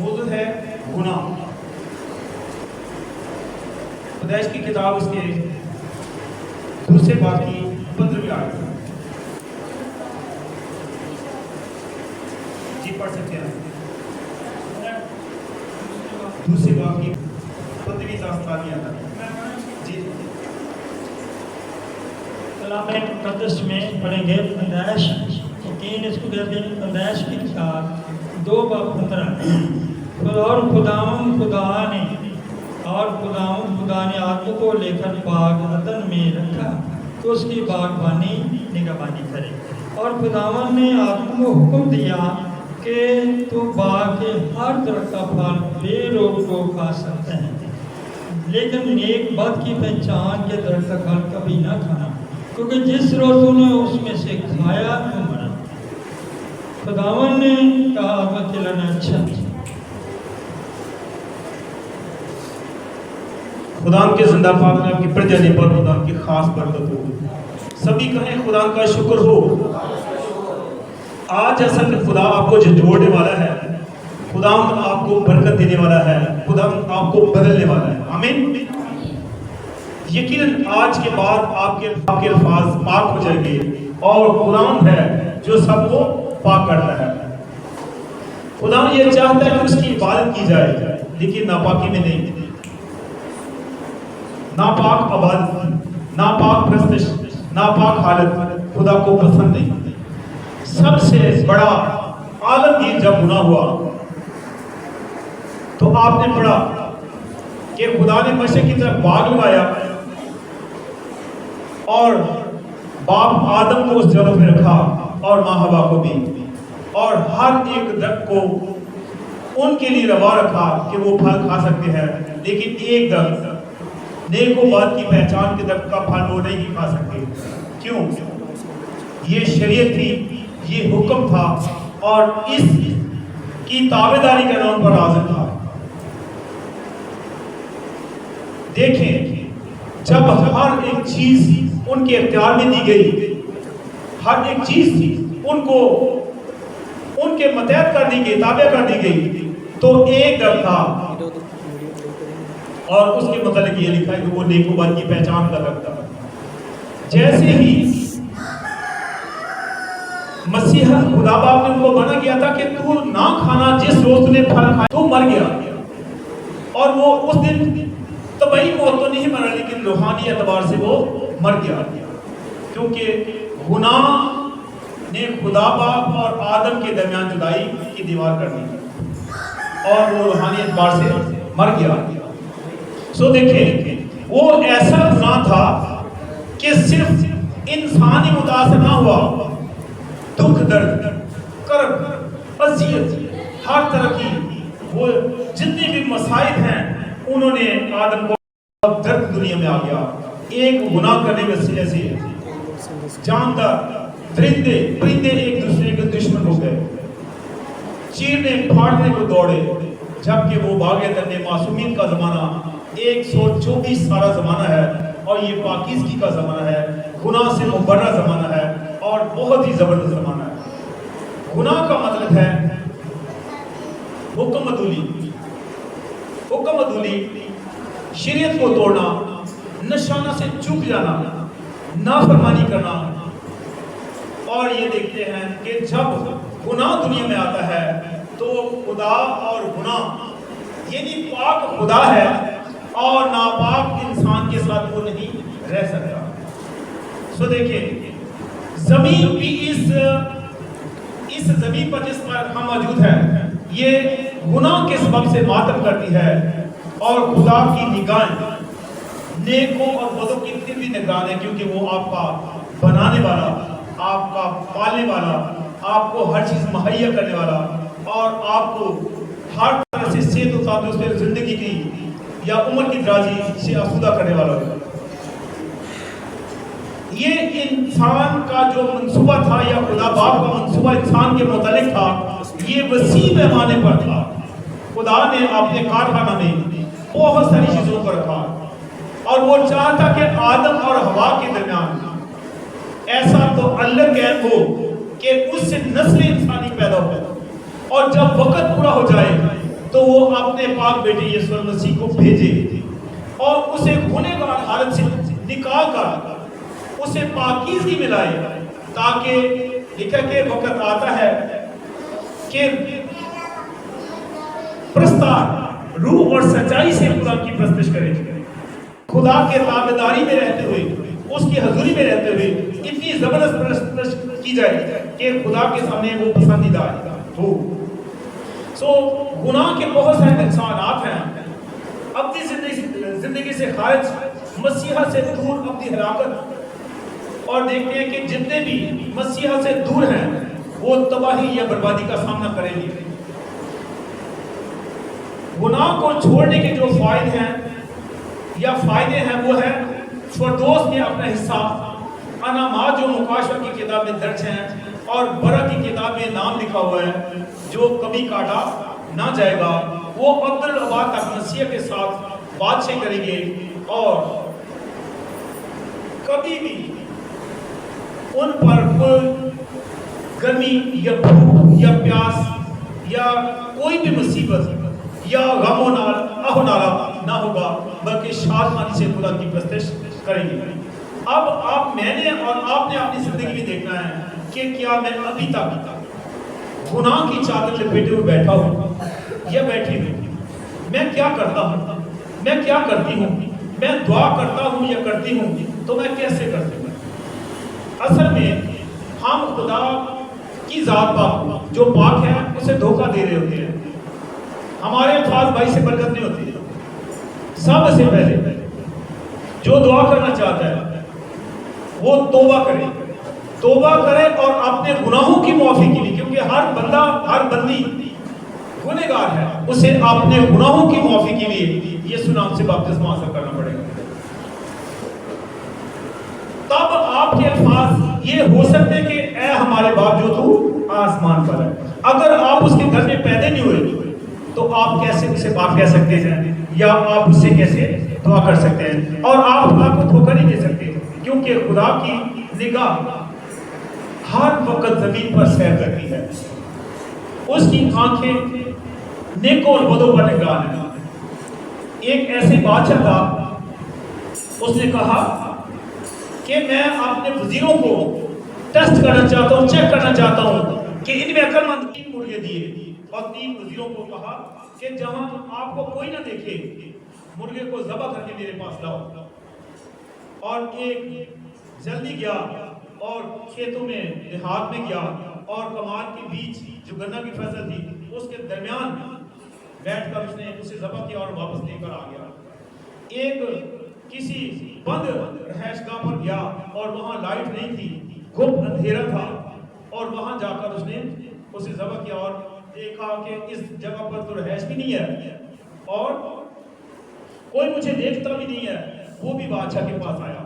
موضوع ہے گناہ. پیدائش کی کتاب اس کے دوسرے باب کی 15ویں آیت. جی پڑھ سکتے ہیں. دوسرے باب کی 15ویں آیت. جی کلام مقدس میں پڑھیں گے پیدائش 3 اس کو کہتے ہیں پیدائش کی کتاب 2 باب 15. اور خدا نے آدم کو لے کر باغ عدن میں رکھا تو اس کی باغبانی نگہبانی کرے. اور خداوند نے آدم کو حکم دیا کہ تو باغ کے ہر درخت کا پھل بے روک ٹوک کھا سکتے ہیں، لیکن نیک بد کی پہچان کے درخت کا پھل کبھی نہ کھانا، کیونکہ جس روز تو نے اس میں سے کھایا تو مرا. خداوند نے کہا آدم کھلانا اچھا. خدا کے زندہ پاک نام کی پڑھ جانے پر خدا کی خاص برکت ہو. سبھی کہیں خدا کا شکر ہو. آج اصل میں خدا آپ کو جو جوڑنے والا ہے، خدا آپ کو برکت دینے والا ہے، خدا آپ کو بدلنے والا ہے. آمین. یقیناً آج کے بعد آپ کے الفاظ پاک ہو جائیں گے، اور قرآن ہے جو سب کو پاک کرتا ہے. خدا یہ چاہتا ہے کہ اس کی عبادت کی جائے، لیکن ناپاکی میں نہیں. ناپاک عبادت، ناپاک پرستش، ناپاک حالت خدا کو پسند نہیں. سب سے بڑا عالمگیر جب گناہ ہوا تو آپ نے پڑھا کہ خدا نے مشرق کی طرف باغ لگایا اور باپ آدم کو اس جگہ پہ رکھا اور ماں حوا کو بھی، اور ہر ایک درخت کو ان کے لیے روا رکھا کہ وہ پھل کھا سکتے ہیں، لیکن ایک درخت نیک و بد کی پہچان کے درخت کا پھل وہ نہیں کھا سکتے. کیوں؟ یہ شریعت تھی، یہ حکم تھا، اور اس کی تابعداری کا نام پر حاضر تھا. دیکھیں، جب ہر ایک چیز ان کے اختیار میں دی گئی، ہر ایک چیز تھی ان کو ان کے متحد کر دی گئی، تابع کر دی گئی، تو ایک درخت تھا، اور اس کے متعلق یہ لکھا ہے کہ وہ نیک و بد کی پہچان کا درخت تھا. جیسے ہی مسیح خدا باپ نے ان کو منع کیا تھا کہ تو نہ کھانا، جس روز نے پھل کھایا تو مر گیا. اور وہ اس دن طبعی موت تو نہیں مرا، لیکن روحانی اعتبار سے وہ مر گیا، کیونکہ گناہ نے خدا باپ اور آدم کے درمیان جدائی کی دیوار کر دی اور وہ روحانی اعتبار سے مر گیا. سو دیکھیں، وہ ایسا گناہ تھا کہ صرف انسانی متاثر نہ ہوا، دکھ درد کرب اذیت ہر طرح کی وہ جتنے بھی مصائب ہیں انہوں نے آدم کو درد دنیا میں آ گیا. ایک گناہ کرنے کے وسیلے سے جاندار درندے پرندے ایک دوسرے کے دشمن ہو گئے، چیرنے پھاڑنے کو دوڑے، جبکہ وہ باغ عدن میں معصومیت کا زمانہ 124 سالہ زمانہ ہے، اور یہ پاکیزگی کا زمانہ ہے، گناہ سے مبرہ زمانہ ہے، اور بہت ہی زبردست زمانہ ہے. گناہ کا مطلب ہے حکم عدولی، شریعت کو توڑنا، نشانہ سے چوک جانا، نافرمانی کرنا. اور یہ دیکھتے ہیں کہ جب گناہ دنیا میں آتا ہے تو خدا اور گناہ یعنی پاک خدا ہے اور ناپاک انسان کے ساتھ وہ نہیں رہ سکتا. سو دیکھیں، زمین بھی اس زمین پر جس پر ہم موجود ہیں یہ گناہ کے سبب سے ماتم کرتی ہے، اور خدا کی نگاہیں نیکوں اور بدوں کی پھر بھی نگران ہے، کیونکہ وہ آپ کا بنانے والا، آپ کا پالنے والا، آپ کو ہر چیز مہیا کرنے والا، اور آپ کو ہر طرح سے صحت و تندرستی زندگی کی یا عمر کی درازی سے آسودہ کرنے والا ہے. یہ انسان کا جو منصوبہ تھا یا خدا باپ کا منصوبہ انسان کے متعلق تھا، یہ وسیع پیمانے پر تھا. خدا نے اپنے کارخانہ میں بہت ساری چیزوں کو رکھا، اور وہ چاہتا کہ آدم اور حوا کے درمیان ایسا تو اللہ قید ہو کہ اس سے نسل انسانی پیدا ہو، اور جب وقت پورا ہو جائے تو وہ اپنے پاک بیٹے یسوع مسیح کو بھیجے اور اسے گنہگار حالت سے نکال کر اسے پاکیزگی میں لائے، تاکہ لکھا کہ وقت آتا ہے کہ پرستار روح اور سچائی سے خدا کی پرستش کرے، خدا کے تابعداری میں رہتے ہوئے، اس کی حضوری میں رہتے ہوئے اتنی زبردست پرستش کی جائے کہ خدا کے سامنے وہ پسندیدہ ہو۔ سو گناہ کے بہت سارے نقصانات ہیں، اپنی زندگی سے خارج، مسیحا سے دور، اپنی ہلاکت، اور دیکھتے ہیں کہ جتنے بھی مسیحا سے دور ہیں وہ تباہی یا بربادی کا سامنا کریں گے۔ گناہ کو چھوڑنے کے جو فائدے ہیں وہ ہے فردوس میں اپنا حصہ، انعامات جو مکاشفہ کی کتاب میں درج ہیں اور برا کی کتاب میں نام لکھا ہوا ہے جو کبھی کاٹا نہ جائے گا، وہ عبدالآباد تک مسیح کے ساتھ بادشاہی کریں گے اور کبھی بھی ان پر کوئی گرمی یا بھوک یا پیاس یا کوئی بھی مصیبت یا غم و نالا نہ ہوگا، بلکہ شادمانی سے خدا کی پرستش کریں گے۔ اب میں نے اور آپ نے اپنی زندگی میں دیکھنا ہے کہ کیا میں ابھی تک گناہ کی چادر لپیٹے ہوئے بیٹھا ہوں یا بیٹھی ہوں؟ میں کیا کرتا ہوں، میں کیا کرتی ہوں، میں دعا کرتا ہوں یا کرتی ہوں، تو میں کیسے کرتی ہوں؟ اصل میں ہم خدا کی ذات پاک جو پاک ہے اسے دھوکہ دے رہے ہوتے ہیں۔ ہمارے الفاظ بھائی سے برکت نہیں ہوتی۔ سب سے پہلے جو دعا کرنا چاہتا ہے وہ توبہ کرے اور اپنے گناہوں کی معافی کے لیے، کیونکہ ہر بندہ ہر بندی گنہگار ہے، اسے اپنے گناہوں کی معافی کے لیے یسوع نام سے بپتسمہ حاصل کرنا پڑے گا۔ تب آپ کے الفاظ یہ ہو سکتے ہیں کہ اے ہمارے باپ جو تو آسمان پر ہے۔ اگر آپ اس کے گھر میں پیدا نہیں ہوئے تو آپ کیسے اسے باپ کہہ سکتے ہیں یا آپ اس سے کیسے دعا کر سکتے ہیں؟ اور آپ خدا کو دھوکہ نہیں دے سکتے، کیونکہ خدا کی نگاہ ہر وقت زمین پر سیر کرتی ہے، اس کی آنکھیں نیکوں اور بدوں پر نگران ہیں۔ ایک ایسے بادشاہ تھا، اس نے کہا کہ میں اپنے وزیروں کو ٹیسٹ کرنا چاہتا ہوں، چیک کرنا چاہتا ہوں کہ ان میں عقل مند 3 مرغے دیے، اور 3 وزیروں کو کہا کہ جہاں آپ کو کوئی نہ دیکھے مرغے کو ذبح کر کے میرے پاس لاؤ۔ اور ایک جلدی گیا اور کھیتوں میں دیہات میں گیا اور کمار کے بیچ جو گنا کی فصل تھی اس کے درمیان بیٹھ کر اس نے اسے ذبح کیا اور واپس لے کر آ گیا۔ ایک کسی بند رہائش گاہ پر گیا اور وہاں لائٹ نہیں تھی، گھپ اندھیرا تھا، اور وہاں جا کر اس نے اسے ذبح کیا اور دیکھا کہ اس جگہ پر تو رہائش بھی نہیں ہے اور کوئی مجھے دیکھتا بھی نہیں ہے۔ وہ بھی بادشاہ کے پاس آیا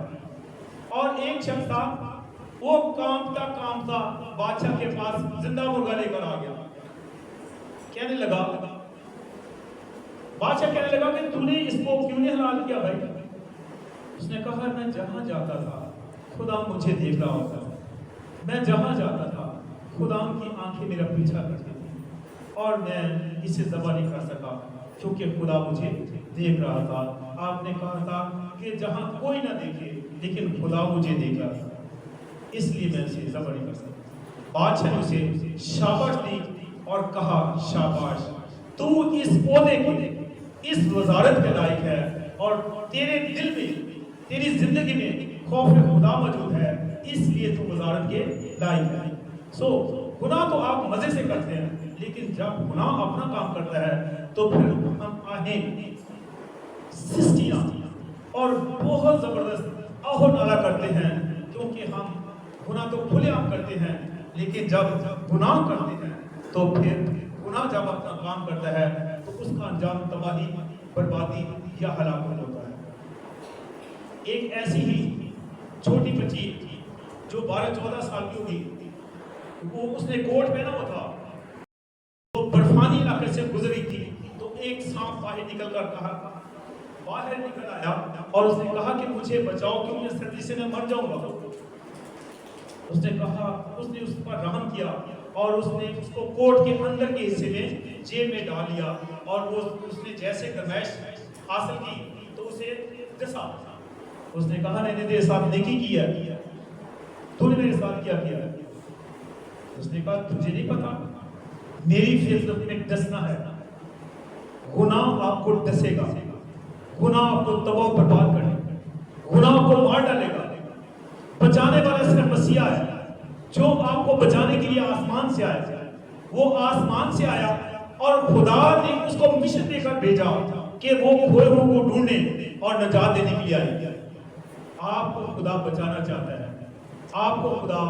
اور ایک شخص تھا، وہ کامتا بادشاہ کے پاس زندہ مرغا لے کر آ گیا۔ کہنے لگا، بادشاہ کہنے لگا کہ تو نے اس کو کیوں نہیں حلال کیا بھائی؟ اس نے کہا میں جہاں جاتا تھا خدا مجھے دیکھ رہا ہوتا تھا، میں جہاں جاتا تھا خدا کی آنکھیں میرا پیچھا کرتی تھی اور میں اسے ذبح نہیں کر سکا کیونکہ خدا مجھے دیکھ رہا تھا۔ آپ نے کہا تھا کہ جہاں کوئی نہ دیکھے لیکن خدا مجھے دیکھ رہا تھا، اس لیے میں اسے ذبح نہیں کر سکتا۔ بادشاہ نے اسے شاباش دی اور کہا شاباش، تو اس عہدے کے، اس وزارت کے لائق ہے اور تیرے دل میں، تیری زندگی میں خوف خدا موجود ہے، اس لیے تو وزارت کے لائق ہے۔ سو گناہ تو آپ مزے سے کرتے ہیں، لیکن جب گناہ اپنا کام کرتا ہے تو پھر ہم آہیں سسٹیاں اور بہت زبردست آہو نالا کرتے ہیں، کیونکہ ہم گناہ تو کھلے عام کرتے ہیں، لیکن جب گناہ کرتے ہیں تو پھر گناہ جب اپنا کام کرتا ہے تو اس کا انجام تباہی، بربادی یا ہلاکت ہوتا ہے۔ ایک ایسی ہی چھوٹی بچی جو 12-14 سال کی ہوگی، وہ اس نے کوٹ پہنا ہوا تھا، وہ برفانی علاقے سے گزری تھی تو ایک سانپ باہر نکل آیا اور اس نے کہا کہ مجھے بچاؤ کیوں سردی سے میں مر جاؤں گا۔ اس نے کہا، اس نے اس پر رحم کیا اور اس نے اس کو کوٹ کے اندر کے حصے میں جیب میں ڈال لیا اور وہ اس نے جیسے گرمائش حاصل کی تو اسے ڈسا. اس نے کہا میں نے تیرے ساتھ نیکی کی ہے, تو نے میرے ساتھ کیا کیا؟ اس نے کہا تجھے نہیں پتا میری فطرت میں ڈسنا ہے. گناہ آپ کو ڈسے گا, گناہ آپ کو تباہ و برباد کرے گا, گناہ آپ کو مار ڈالے گا. بچانے والا صرف مسیح ہے جو آپ کو بچانے کے لیے آسمان سے آیا. وہ آسمان سے آیا اور خدا نے اس کو مشن دے کر بھیجا کہ وہ کھوئے ہوئے کو ڈھونڈنے اور نجات دینے کے لیے آئی. آپ کو خدا بچانا چاہتا ہے, آپ کو خدا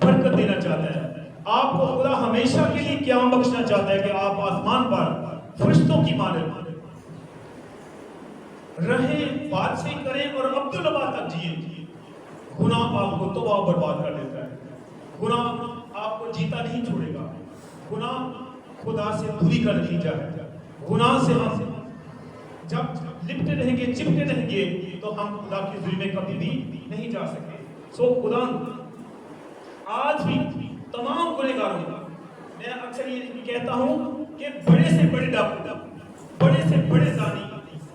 برکت دینا چاہتا ہے, آپ کو خدا ہمیشہ کے لیے قیام بخشنا چاہتا ہے کہ آپ آسمان پر فرشتوں کی مانند رہیں, بادشاہی کریں اور عبداللہ تک جئیں. گناہ آپ کو تباہ و برباد کر دیتا ہے, گناہ آپ کو جیتا نہیں چھوڑے گا. گناہ خدا سے دوری کا نتیجہ ہے. گناہ سے ہم جب لپٹے رہیں گے, چپٹے رہیں گے تو ہم خدا کی ظلم میں کبھی بھی نہیں جا سکے. سو خدا آج بھی تمام گنہگاروں کا میں اکثر یہ کہتا ہوں کہ بڑے سے بڑے ڈاکو, بڑے سے بڑے زانی,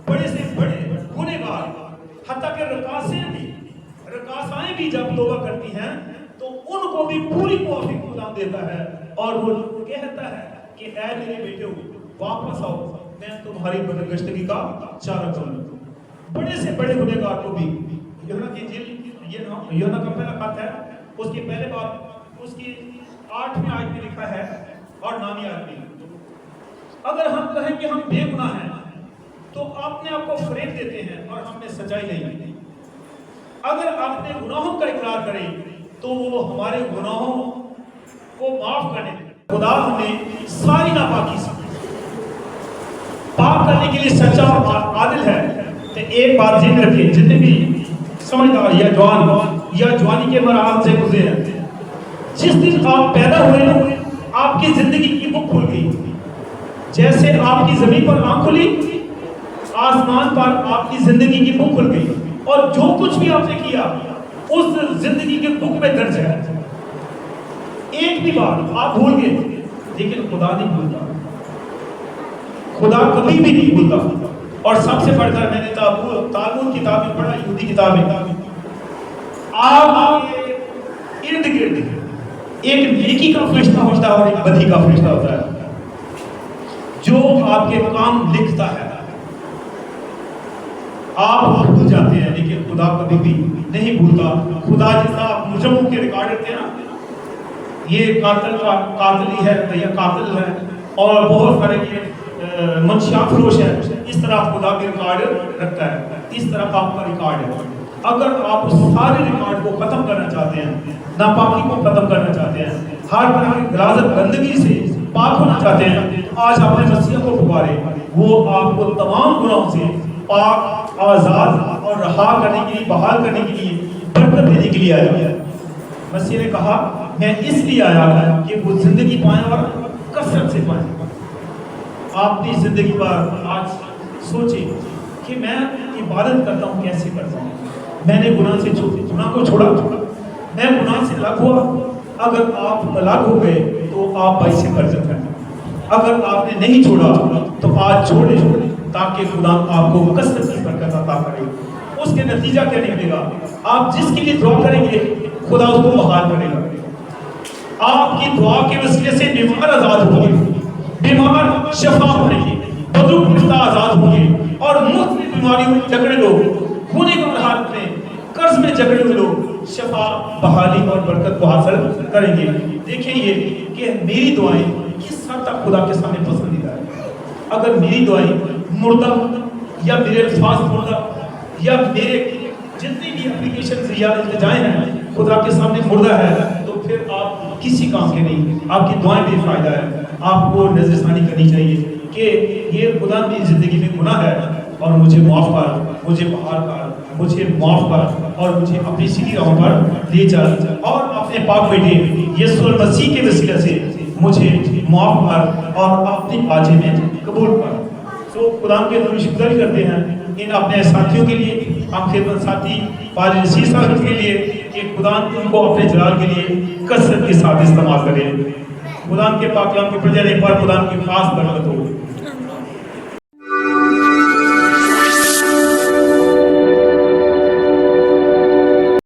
بڑے سے بڑے گنہگار, حتیٰ کہ رقاصائیں بھی جب توبہ کرتی ہیں تو ان کو بھی پوری معافی خدا دیتا ہے اور وہ کہتا ہے کہ اے میرے بیٹے ہو واپس آؤ, میں تمہاری بدرگشتگی کا چارہ کروں. بڑے سے بڑے گنہگار کو بھی یوحنا کی انجیل, یہ یوحنا کا پہلا خط ہے, اس کی پہلے بات اس کی 8ویں آیت میں لکھا ہے اور 9ویں آیت میں, اگر ہم کہیں کہ ہم بے گناہ ہیں تو اپنے آپ کو فریب دیتے ہیں اور ہم میں سچائی نہیں. اگر اپنے گناہوں کا اقرار کریں تو وہ ہمارے گناہوں کو معاف کرنے دیں. خدا ہمیں ساری ناپاکی سے پاک کرنے کے لیے سچا اور عادل ہے. تو ایک بات ذہن رکھیں, جتنے بھی سمجھدار یا جوان یا جوانی کے مراحل سے گزرے ہیں, جس دن آپ پیدا ہوئے آپ کی زندگی کی بک کھل گئی. جیسے آپ کی زمین پر آنکھ کھلی, آسمان پر آپ کی زندگی کی بک کھل گئی اور جو کچھ بھی آپ نے کیا اس زندگی کے بک میں درج ہے. ایک بھی بات آپ بھول گئے لیکن خدا نہیں بھولتا, خدا کبھی بھی نہیں بھولتا. اور سب سے بڑھ کر میں نے تالمود کتاب میں پڑھا, یہودی کتاب میں, آپ کے ارد گرد ایک نیکی کا فرشتہ ہوتا ہے اور ایک بدی کا فرشتہ ہوتا ہے جو آپ کے کام لکھتا ہے. آپ بھول جاتے ہیں لیکن خدا کبھی بھی نہیں بھولتا. خدا جیسا آپ مجرموں کے ریکارڈ رکھتے ہیں نا, یہ قاتل کا قاتلی ہے یا قاتل ہے اور بہت سارے یہ منشیات فروش ہے, اس طرح خدا بھی ریکارڈ رکھتا ہے. اس طرح آپ کا ریکارڈ ہے. اگر آپ اس سارے ریکارڈ کو ختم کرنا چاہتے ہیں, ناپاکی کو ختم کرنا چاہتے ہیں, ہر طرح کی غلاظت گندگی سے پاک ہونا چاہتے ہیں, تو آج اپنے مسیح کو پکارے. وہ آپ کو تمام گناہوں سے پاک, آزاد اور رہا کرنے کے لیے, بحال کرنے کے لیے, برکت دینے کے لیے آیا. مسیح نے کہا میں اس لیے آیا کہ وہ زندگی پائیں اور کثرت سے پائیں. آپ اپنی زندگی پر آج سوچیں کہ میں عبادت کرتا ہوں کیسے کرتا ہوں. میں نے گناہ سے گناہ کو چھوڑا, میں گناہ سے الگ ہوا. اگر آپ الگ ہو گئے تو آپ باعث برکت ہیں. اگر آپ نے نہیں چھوڑا تو آج چھوڑیں تاکہ خدا آپ کو کثرت کی برکت عطا کرے. اس کے نتیجہ کیا نکلے گا؟ آپ جس کے لیے دعا کریں گے خدا اس کو بحال کرے گا. آپ کی دعا کے وسیلے سے بیمار آزاد ہوں گے, بیمار شفا پائیں گے, بزرگ رشتہ آزاد ہوں گے اور مختلف بیماریوں میں جکڑے لوگ, ہونے کا حالت میں قرض میں جکڑے ہوئے لوگ شفا, بحالی اور برکت کو حاصل کریں گے. دیکھیں یہ کہ میری دعائیں کس حد تک خدا کے سامنے پسندیدہ ہے. اگر میری دعائیں مردہ یا میرے الفاظ مردہ یا میرے جتنی بھی اپلیکیشن یا التجائیں ہیں خدا کے سامنے مردہ ہے تو پھر آپ کسی کام کے نہیں, آپ کی دعائیں بے فائدہ ہے. آپ کو نظر ثانی کرنی چاہیے کہ یہ خدا کی زندگی میں گناہ ہے اور مجھے معاف کر, مجھے بحال کر, مجھے معاف کر اور مجھے اپنی سیدھی راہوں پر لے چل اور اپنے پاک بیٹے یسوع مسیح کے وسیلے سے مجھے معاف کر اور اپنی باجے میں قبول کر. تو خدا کے نور شکر کرتے ہیں ان اپنے ساتھیوں کے لیے, ہم خدمت ساتھی پادری رشید صاحب کے لیے کہ خدا ان کو اپنے جلال کے لیے کثرت کے ساتھ استعمال کرے. خدا کے پاک کلام کی پرجنے پر خدا کی خاص برکت ہو.